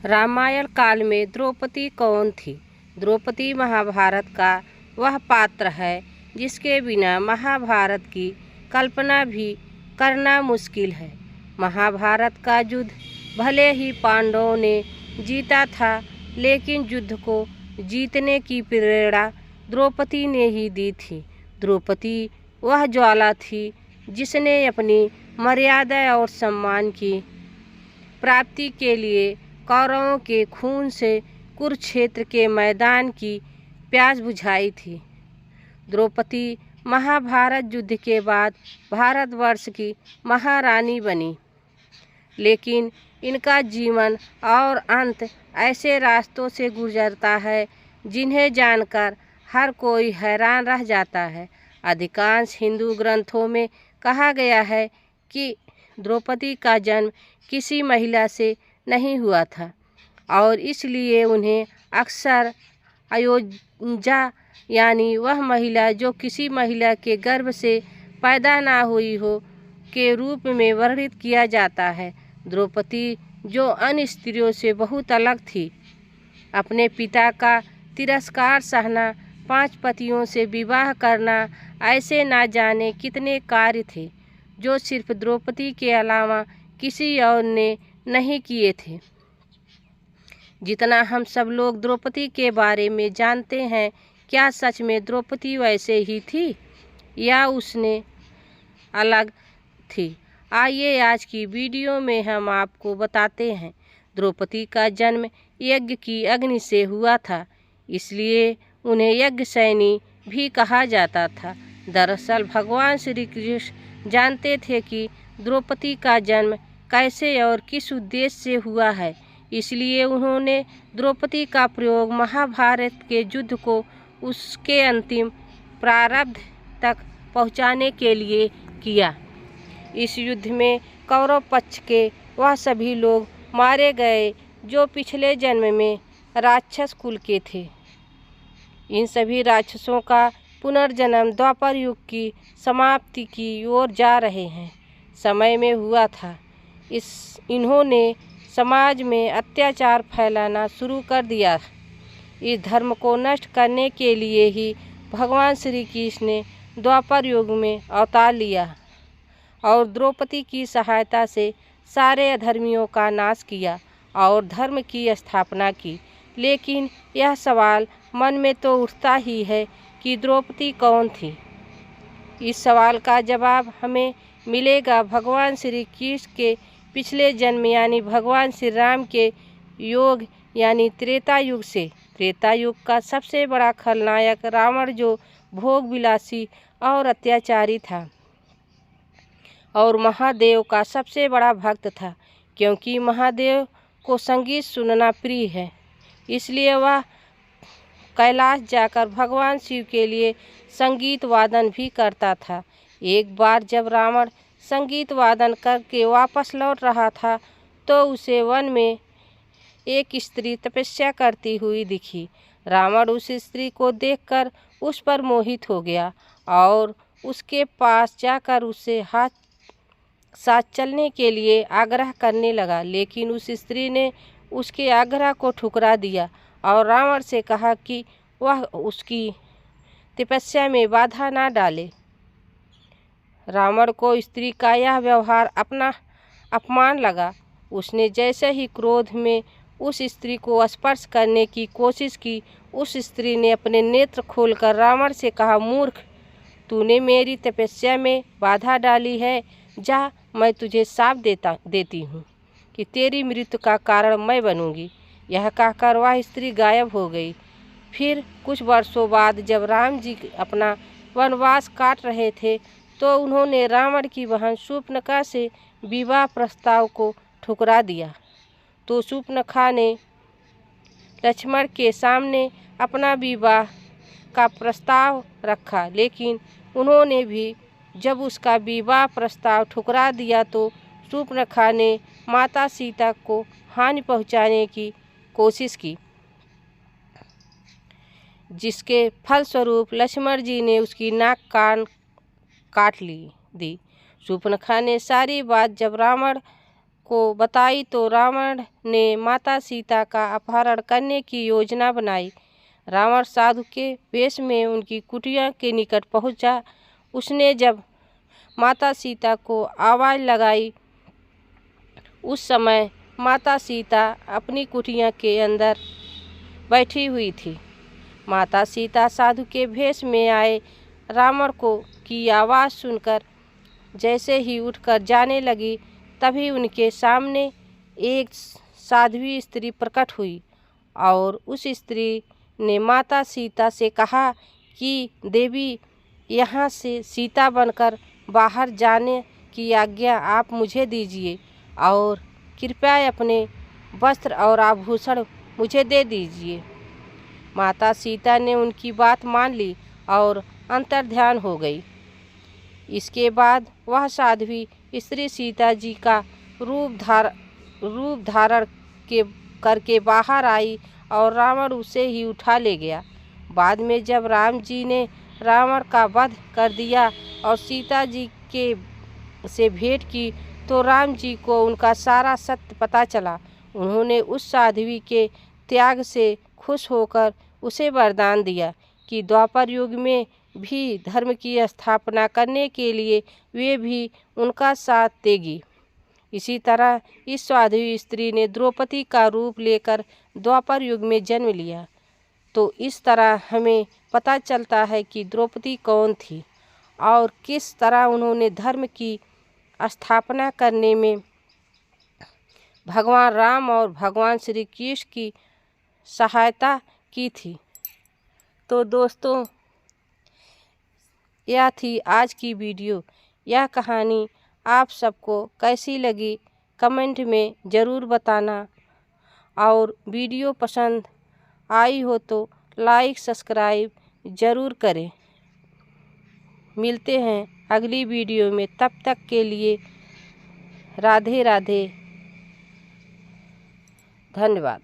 रामायण काल में द्रौपदी कौन थी? द्रौपदी महाभारत का वह पात्र है जिसके बिना महाभारत की कल्पना भी करना मुश्किल है। महाभारत का युद्ध भले ही पांडवों ने जीता था, लेकिन युद्ध को जीतने की प्रेरणा द्रौपदी ने ही दी थी। द्रौपदी वह ज्वाला थी जिसने अपनी मर्यादा और सम्मान की प्राप्ति के लिए कौरवों के खून से कुरुक्षेत्र के मैदान की प्यास बुझाई थी। द्रौपदी महाभारत युद्ध के बाद भारतवर्ष की महारानी बनी, लेकिन इनका जीवन और अंत ऐसे रास्तों से गुजरता है जिन्हें जानकर हर कोई हैरान रह जाता है। अधिकांश हिंदू ग्रंथों में कहा गया है कि द्रौपदी का जन्म किसी महिला से नहीं हुआ था और इसलिए उन्हें अक्सर अयोनिजा यानी वह महिला जो किसी महिला के गर्भ से पैदा ना हुई हो के रूप में वर्णित किया जाता है। द्रौपदी जो अन्य स्त्रियों से बहुत अलग थी, अपने पिता का तिरस्कार सहना, 5 पतियों से विवाह करना, ऐसे ना जाने कितने कार्य थे जो सिर्फ द्रौपदी के अलावा किसी और ने नहीं किए थे। जितना हम सब लोग द्रौपदी के बारे में जानते हैं, क्या सच में द्रौपदी वैसे ही थी या उसने अलग थी? आइए आज की वीडियो में हम आपको बताते हैं। द्रौपदी का जन्म यज्ञ की अग्नि से हुआ था, इसलिए उन्हें यज्ञसेनी भी कहा जाता था। दरअसल भगवान श्री कृष्ण जानते थे कि द्रौपदी का जन्म कैसे और किस उद्देश्य से हुआ है, इसलिए उन्होंने द्रौपदी का प्रयोग महाभारत के युद्ध को उसके अंतिम प्रारंभ तक पहुंचाने के लिए किया। इस युद्ध में कौरव पक्ष के वह सभी लोग मारे गए जो पिछले जन्म में राक्षस कुल के थे। इन सभी राक्षसों का पुनर्जन्म द्वापर युग की समाप्ति की ओर जा रहे हैं समय में हुआ था। इन्होंने समाज में अत्याचार फैलाना शुरू कर दिया। इस धर्म को नष्ट करने के लिए ही भगवान श्री कृष्ण ने द्वापर युग में अवतार लिया और द्रौपदी की सहायता से सारे अधर्मियों का नाश किया और धर्म की स्थापना की। लेकिन यह सवाल मन में तो उठता ही है कि द्रौपदी कौन थी। इस सवाल का जवाब हमें मिलेगा भगवान श्री कृष्ण के पिछले जन्म यानी भगवान श्री राम के योग यानी त्रेता युग से। त्रेता युग का सबसे बड़ा खलनायक रावण जो भोग विलासी और अत्याचारी था और महादेव का सबसे बड़ा भक्त था। क्योंकि महादेव को संगीत सुनना प्रिय है, इसलिए वह कैलाश जाकर भगवान शिव के लिए संगीत वादन भी करता था। एक बार जब रावण संगीत वादन करके वापस लौट रहा था तो उसे वन में एक स्त्री तपस्या करती हुई दिखी। रावण उस स्त्री को देखकर उस पर मोहित हो गया और उसके पास जाकर उससे हाथ साथ चलने के लिए आग्रह करने लगा, लेकिन उस स्त्री ने उसके आग्रह को ठुकरा दिया और रावण से कहा कि वह उसकी तपस्या में बाधा ना डाले। रावण को स्त्री का यह व्यवहार अपना अपमान लगा। उसने जैसे ही क्रोध में उस स्त्री को स्पर्श करने की कोशिश की, उस स्त्री ने अपने नेत्र खोलकर रावण से कहा, मूर्ख, तूने मेरी तपस्या में बाधा डाली है। जा, मैं तुझे शाप देती हूँ कि तेरी मृत्यु का कारण मैं बनूंगी। यह कहकर वह स्त्री गायब हो गई। फिर कुछ वर्षों बाद जब राम जी अपना वनवास काट रहे थे तो उन्होंने रावण की बहन शूर्पणखा से विवाह प्रस्ताव को ठुकरा दिया। तो शूर्पणखा ने लक्ष्मण के सामने अपना विवाह का प्रस्ताव रखा, लेकिन उन्होंने भी जब उसका विवाह प्रस्ताव ठुकरा दिया तो शूर्पणखा ने माता सीता को हानि पहुंचाने की कोशिश की, जिसके फलस्वरूप लक्ष्मण जी ने उसकी नाक कान काट दी। शूर्पणखा ने सारी बात जब रावण को बताई तो रावण ने माता सीता का अपहरण करने की योजना बनाई। रावण साधु के वेश में उनकी कुटिया के निकट पहुंचा। उसने जब माता सीता को आवाज़ लगाई, उस समय माता सीता अपनी कुटिया के अंदर बैठी हुई थी। माता सीता साधु के भेष में आए रावण की आवाज़ सुनकर जैसे ही उठकर जाने लगी, तभी उनके सामने एक साध्वी स्त्री प्रकट हुई और उस स्त्री ने माता सीता से कहा कि देवी, यहाँ से सीता बनकर बाहर जाने की आज्ञा आप मुझे दीजिए और कृपया अपने वस्त्र और आभूषण मुझे दे दीजिए। माता सीता ने उनकी बात मान ली और अंतर्ध्यान हो गई। इसके बाद वह साध्वी स्त्री सीता जी का रूप धारण करके बाहर आई और रावण उसे ही उठा ले गया। बाद में जब राम जी ने रावण का वध कर दिया और सीता जी से भेंट की, तो राम जी को उनका सारा सत्य पता चला। उन्होंने उस साध्वी के त्याग से खुश होकर उसे वरदान दिया कि द्वापर युग में भी धर्म की स्थापना करने के लिए वे भी उनका साथ देगी। इसी तरह इस साध्वी स्त्री ने द्रौपदी का रूप लेकर द्वापर युग में जन्म लिया। तो इस तरह हमें पता चलता है कि द्रौपदी कौन थी और किस तरह उन्होंने धर्म की स्थापना करने में भगवान राम और भगवान श्री कृष्ण की सहायता की थी। तो दोस्तों, यह थी आज की वीडियो। यह कहानी आप सबको कैसी लगी कमेंट में ज़रूर बताना और वीडियो पसंद आई हो तो लाइक सब्सक्राइब ज़रूर करें। मिलते हैं अगली वीडियो में, तब तक के लिए राधे राधे, धन्यवाद।